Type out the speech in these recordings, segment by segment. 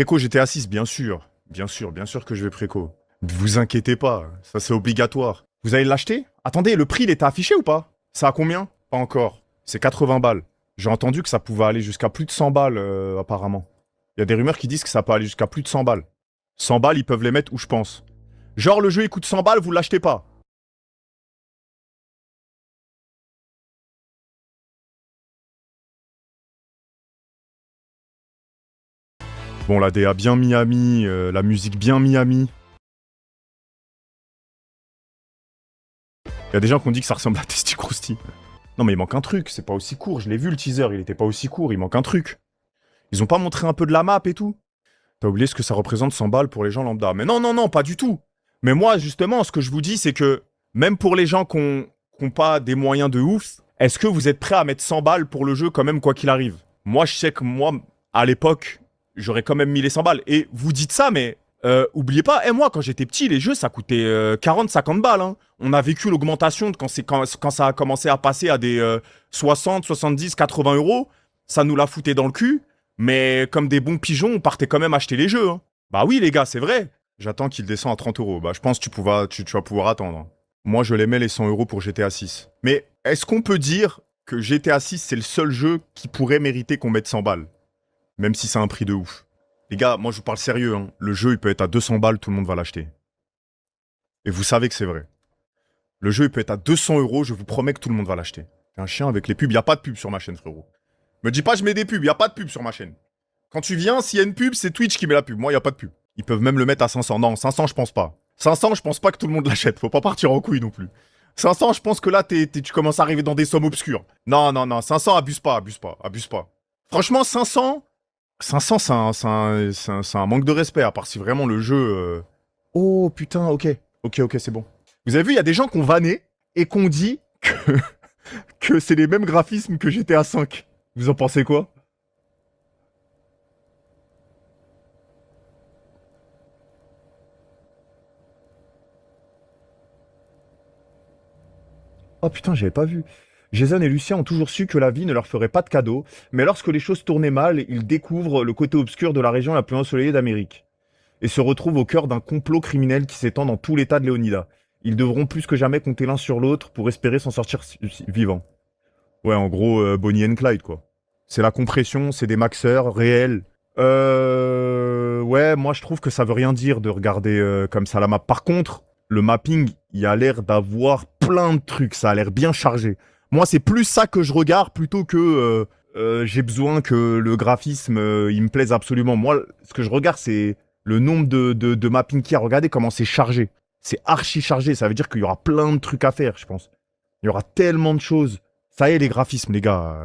Préco GTA 6, bien sûr. Bien sûr que je vais préco. Vous inquiétez pas, ça c'est obligatoire. Vous allez l'acheter? Attendez, le prix il était affiché ou pas? Ça a combien? Pas encore. C'est 80 balles. J'ai entendu que ça pouvait aller jusqu'à plus de 100 balles, apparemment. Il y a des rumeurs qui disent que ça peut aller jusqu'à plus de 100 balles. 100 balles, ils peuvent les mettre où je pense. Genre, le jeu il coûte 100 balles, vous l'achetez pas. Bon, la DA bien Miami, la musique bien Miami. Il y a des gens qui ont dit que ça ressemble à Testicrousty. Non mais il manque un truc, c'est pas aussi court, je l'ai vu le teaser, il était pas aussi court, il manque un truc. Ils ont pas montré un peu de la map et tout? T'as oublié ce que ça représente 100 balles pour les gens lambda. Mais non, non, non, pas du tout. Mais moi, justement, ce que je vous dis, c'est que même pour les gens qui ont pas des moyens de ouf, est-ce que vous êtes prêts à mettre 100 balles pour le jeu quand même, quoi qu'il arrive? Moi, je sais que moi, à l'époque, j'aurais quand même mis les 100 balles. Et vous dites ça, mais oubliez pas, moi, quand j'étais petit, les jeux, ça coûtait 40-50 balles. Hein. On a vécu l'augmentation quand ça a commencé à passer à des 60, 70, 80 euros. Ça nous l'a fouté dans le cul. Mais comme des bons pigeons, on partait quand même acheter les jeux. Hein. Bah oui, les gars, c'est vrai. J'attends qu'il descend à 30 euros. Bah, je pense que tu vas pouvoir attendre. Moi, je les mets les 100 euros pour GTA 6. Mais est-ce qu'on peut dire que GTA 6, c'est le seul jeu qui pourrait mériter qu'on mette 100 balles? Même si c'est un prix de ouf. Les gars, moi, je vous parle sérieux. Hein. Le jeu, il peut être à 200 balles, tout le monde va l'acheter. Et vous savez que c'est vrai. Le jeu, il peut être à 200 euros, je vous promets que tout le monde va l'acheter. T'es un chien avec les pubs. Il n'y a pas de pub sur ma chaîne, frérot. Me dis pas, je mets des pubs. Il n'y a pas de pub sur ma chaîne. Quand tu viens, s'il y a une pub, c'est Twitch qui met la pub. Moi, il n'y a pas de pub. Ils peuvent même le mettre à 500. Non, 500, je pense pas. 500, je pense pas que tout le monde l'achète. Faut pas partir en couille non plus. 500, je pense que là, tu commences à arriver dans des sommes obscures. Non, non, non. 500, abuse pas, abuse pas, abuse pas. Franchement, 500, 500, c'est un manque de respect, à part si vraiment le jeu... Oh, putain, ok. Ok, c'est bon. Vous avez vu, il y a des gens qui ont vanné et qui ont dit que, que c'est les mêmes graphismes que GTA 5. Vous en pensez quoi? Oh putain, j'avais pas vu. Jason et Lucien ont toujours su que la vie ne leur ferait pas de cadeaux, mais lorsque les choses tournaient mal, ils découvrent le côté obscur de la région la plus ensoleillée d'Amérique, et se retrouvent au cœur d'un complot criminel qui s'étend dans tout l'état de Léonida. Ils devront plus que jamais compter l'un sur l'autre pour espérer s'en sortir vivants. Ouais, en gros, Bonnie and Clyde, quoi. C'est la compression, c'est des maxeurs réels. Ouais, moi je trouve que ça veut rien dire de regarder comme ça la map. Par contre, le mapping, il a l'air d'avoir plein de trucs, ça a l'air bien chargé. Moi, c'est plus ça que je regarde plutôt que j'ai besoin que le graphisme, il me plaise absolument. Moi, ce que je regarde, c'est le nombre de mapping qu'il y a. Regardez comment c'est chargé. C'est archi chargé, ça veut dire qu'il y aura plein de trucs à faire, je pense. Il y aura tellement de choses. Ça y est, les graphismes, les gars.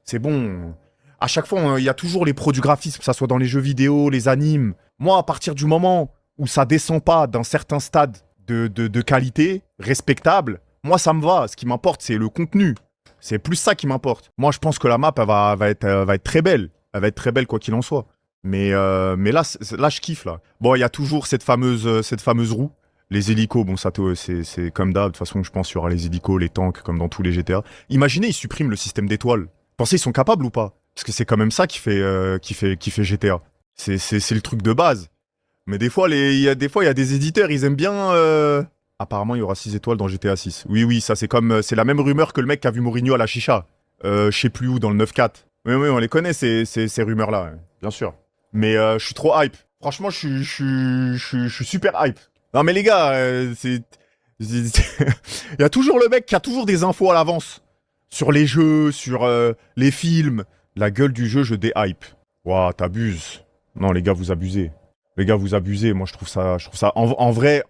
C'est bon. À chaque fois, il y a toujours les pros du graphisme, que ça soit dans les jeux vidéo, les animes. Moi, à partir du moment où ça descend pas d'un certain stade de qualité respectable, moi, ça me va. Ce qui m'importe, c'est le contenu. C'est plus ça qui m'importe. Moi, je pense que la map, elle va être très belle. Elle va être très belle, quoi qu'il en soit. Mais là, là, je kiffe, là. Bon, il y a toujours cette fameuse roue. Les hélicos, bon, ça, c'est comme d'hab. De toute façon, je pense qu'il y aura les hélicos, les tanks, comme dans tous les GTA. Imaginez, ils suppriment le système d'étoiles. Pensez, ils sont capables ou pas? Parce que c'est quand même ça qui fait GTA. C'est le truc de base. Mais des fois, il y a des éditeurs, ils aiment bien... Apparemment, il y aura 6 étoiles dans GTA 6. Oui, oui, ça c'est la même rumeur que le mec qui a vu Mourinho à la chicha. Je sais plus où, dans le 9-4. Oui, oui, on les connaît, ces rumeurs-là, ouais, bien sûr. Mais je suis trop hype. Franchement, je suis super hype. Non, mais les gars, il y a toujours le mec qui a toujours des infos à l'avance. Sur les jeux, sur les films. La gueule du jeu, je déhype. Ouah, t'abuses. Non, les gars, vous abusez. Les gars, vous abusez. Moi, je trouve ça... En vrai,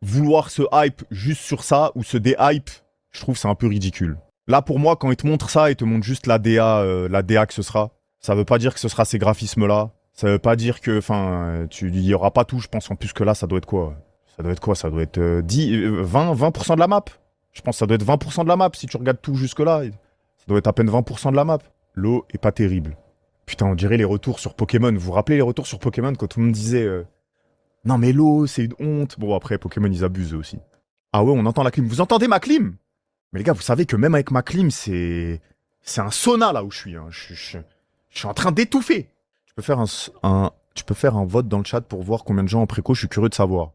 vouloir se hype juste sur ça ou se déhype, je trouve c'est un peu ridicule. Là, pour moi, quand ils te montrent ça, ils te montrent juste la DA que ce sera. Ça veut pas dire que ce sera ces graphismes-là. Ça veut pas dire que... Enfin, il y aura pas tout, je pense. En plus que là, ça doit être quoi? Ça doit être quoi? Ça doit être 20% de la map. Je pense que ça doit être 20% de la map si tu regardes tout jusque-là. Ça doit être à peine 20% de la map. L'eau est pas terrible. Putain, on dirait les retours sur Pokémon. Vous vous rappelez les retours sur Pokémon quand tout le monde disait non mais l'eau, c'est une honte. Bon, après, Pokémon, ils abusent eux aussi. Ah ouais, on entend la clim. Vous entendez ma clim? Mais les gars, vous savez que même avec ma clim, c'est un sauna là où je suis. Hein. Je suis en train d'étouffer. Je peux faire Tu peux faire un vote dans le chat pour voir combien de gens ont préco, je suis curieux de savoir.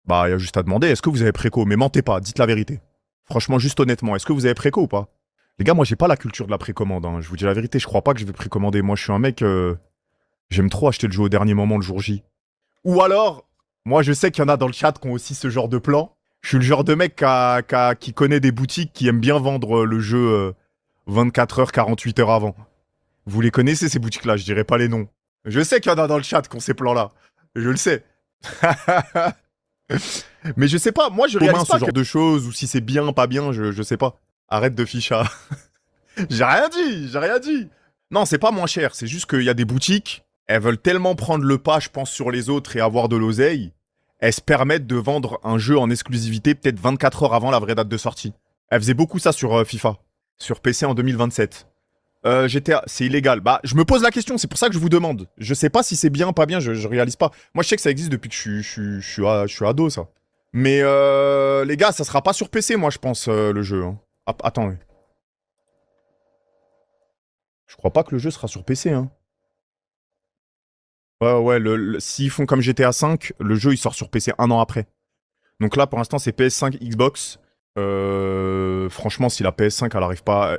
Bah, il y a juste à demander, est-ce que vous avez préco? Mais mentez pas, dites la vérité. Franchement, juste honnêtement, est-ce que vous avez préco ou pas? Les gars, moi, j'ai pas la culture de la précommande, hein. Je vous dis la vérité, je crois pas que je vais précommander. Moi, je suis un mec, j'aime trop acheter le jeu au dernier moment, le jour J. Ou alors, moi, je sais qu'il y en a dans le chat qui ont aussi ce genre de plan. Je suis le genre de mec qui connaît des boutiques qui aiment bien vendre le jeu 24 heures, 48 heures avant. Vous les connaissez, ces boutiques-là, je dirais pas les noms. Je sais qu'il y en a dans le chat qui ont ces plans-là. Je le sais. Mais je sais pas, moi je réalise pas ce genre de choses, ou si c'est bien, pas bien, je sais pas. Arrête de ficha. J'ai rien dit, j'ai rien dit. Non, c'est pas moins cher, c'est juste qu'il y a des boutiques, elles veulent tellement prendre le pas, je pense, sur les autres et avoir de l'oseille, elles se permettent de vendre un jeu en exclusivité peut-être 24 heures avant la vraie date de sortie. Elles faisaient beaucoup ça sur FIFA, sur PC en 2027. GTA, c'est illégal. Bah, je me pose la question, c'est pour ça que je vous demande. Je sais pas si c'est bien, pas bien, je réalise pas. Moi, je sais que ça existe depuis que je suis ado, ça. Mais les gars, ça sera pas sur PC, moi, je pense, le jeu. Hein. Ah, attends. Je crois pas que le jeu sera sur PC, hein. Ouais, s'ils font comme GTA V, le jeu, il sort sur PC un an après. Donc là, pour l'instant, c'est PS5, Xbox. Franchement, si la PS5, elle arrive pas...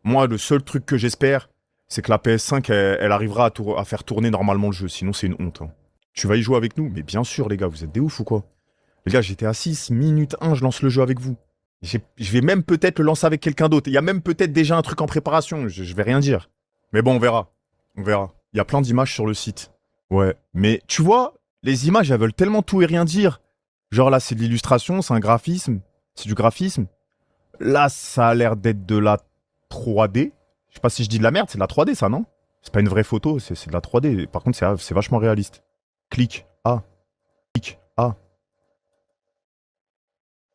Moi, le seul truc que j'espère, c'est que la PS5, elle arrivera à faire tourner normalement le jeu. Sinon, c'est une honte. Hein. Tu vas y jouer avec nous? Mais bien sûr, les gars, vous êtes des ouf ou quoi? Les gars, j'étais à 6, minute 1, je lance le jeu avec vous. Je vais même peut-être le lancer avec quelqu'un d'autre. Il y a même peut-être déjà un truc en préparation. Je vais rien dire. Mais bon, on verra. On verra. Il y a plein d'images sur le site. Ouais. Mais tu vois, les images, elles veulent tellement tout et rien dire. Genre là, c'est de l'illustration, c'est un graphisme. C'est du graphisme. Là, ça a l'air d'être de la 3D. Je sais pas si je dis de la merde, c'est de la 3D, ça, non? C'est pas une vraie photo, c'est de la 3D. Par contre, c'est vachement réaliste. Clic. Ah. Clic. Ah.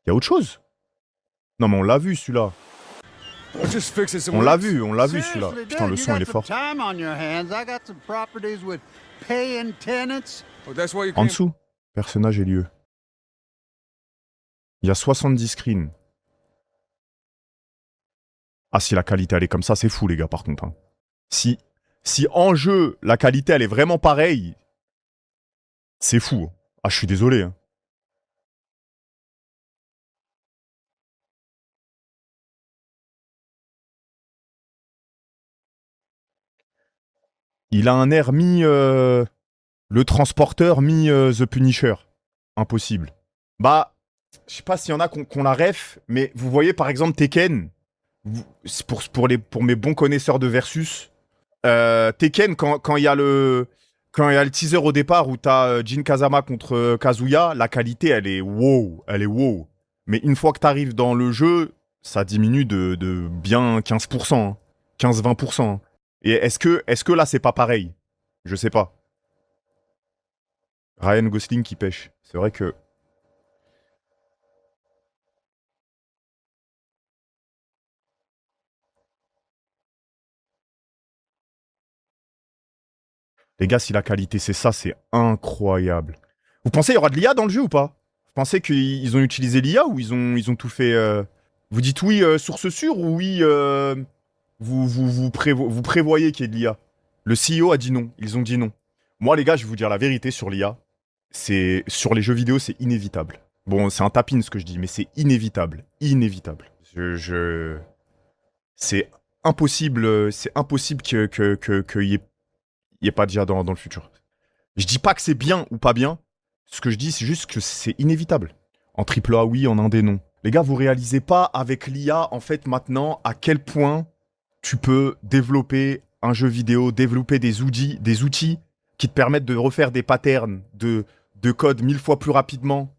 Il y a autre chose? Non, mais on l'a vu, celui-là. On l'a vu celui-là. Putain, le son, il est fort. En dessous, personnage et lieu. Il y a 70 screens. Ah, si la qualité, elle est comme ça, c'est fou, les gars, par contre. Hein. Si en jeu, la qualité, elle est vraiment pareille, c'est fou. Ah, je suis désolé. Hein. Il a un air le transporteur The Punisher. Impossible. Bah, je sais pas s'il y en a qu'on la ref, mais vous voyez par exemple Tekken, pour mes bons connaisseurs de Versus, Tekken, quand il y a le teaser au départ où t'as Jin Kazama contre Kazuya, la qualité elle est wow. Mais une fois que t'arrives dans le jeu, ça diminue de bien 15%, hein, 15-20%. Hein. Et est-ce que là c'est pas pareil? Je sais pas. Ryan Gosling qui pêche. C'est vrai que... Les gars, si la qualité c'est ça, c'est incroyable. Vous pensez qu'il y aura de l'IA dans le jeu ou pas? Vous pensez qu'ils ont utilisé l'IA ou ils ont tout fait... Vous dites oui, source sûre ou oui, vous prévoyez qu'il y ait de l'IA? Le CEO a dit non. Ils ont dit non. Moi, les gars, je vais vous dire la vérité sur l'IA. Sur les jeux vidéo, c'est inévitable. Bon, c'est un tapin ce que je dis, mais c'est inévitable. Inévitable. C'est impossible, qu'il y ait pas d'IA dans le futur. Je dis pas que c'est bien ou pas bien. Ce que je dis, c'est juste que c'est inévitable. En triple A, oui, en indé, non. Les gars, vous réalisez pas avec l'IA, en fait, maintenant, à quel point tu peux développer un jeu vidéo, développer des outils qui te permettent de refaire des patterns de code 1000 fois plus rapidement.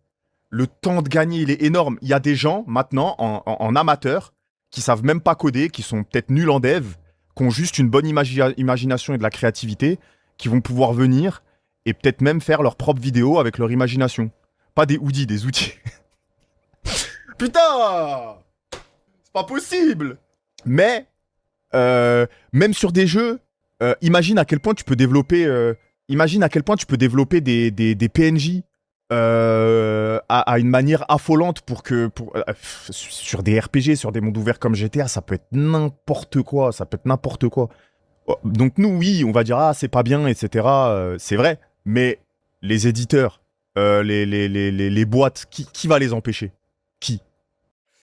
Le temps de gagner, il est énorme. Il y a des gens, maintenant, en amateur, qui savent même pas coder, qui sont peut-être nuls en dev, qui ont juste une bonne imagination et de la créativité, qui vont pouvoir venir et peut-être même faire leur propre vidéo avec leur imagination. Pas des hoodies, des outils. Putain! C'est pas possible! Mais, même sur des jeux, imagine à quel point tu peux développer, des PNJ à une manière affolante sur des RPG, sur des mondes ouverts comme GTA, ça peut être n'importe quoi. Donc nous, oui, on va dire, ah, c'est pas bien, etc. C'est vrai. Mais les éditeurs, les boîtes, qui va les empêcher? Qui?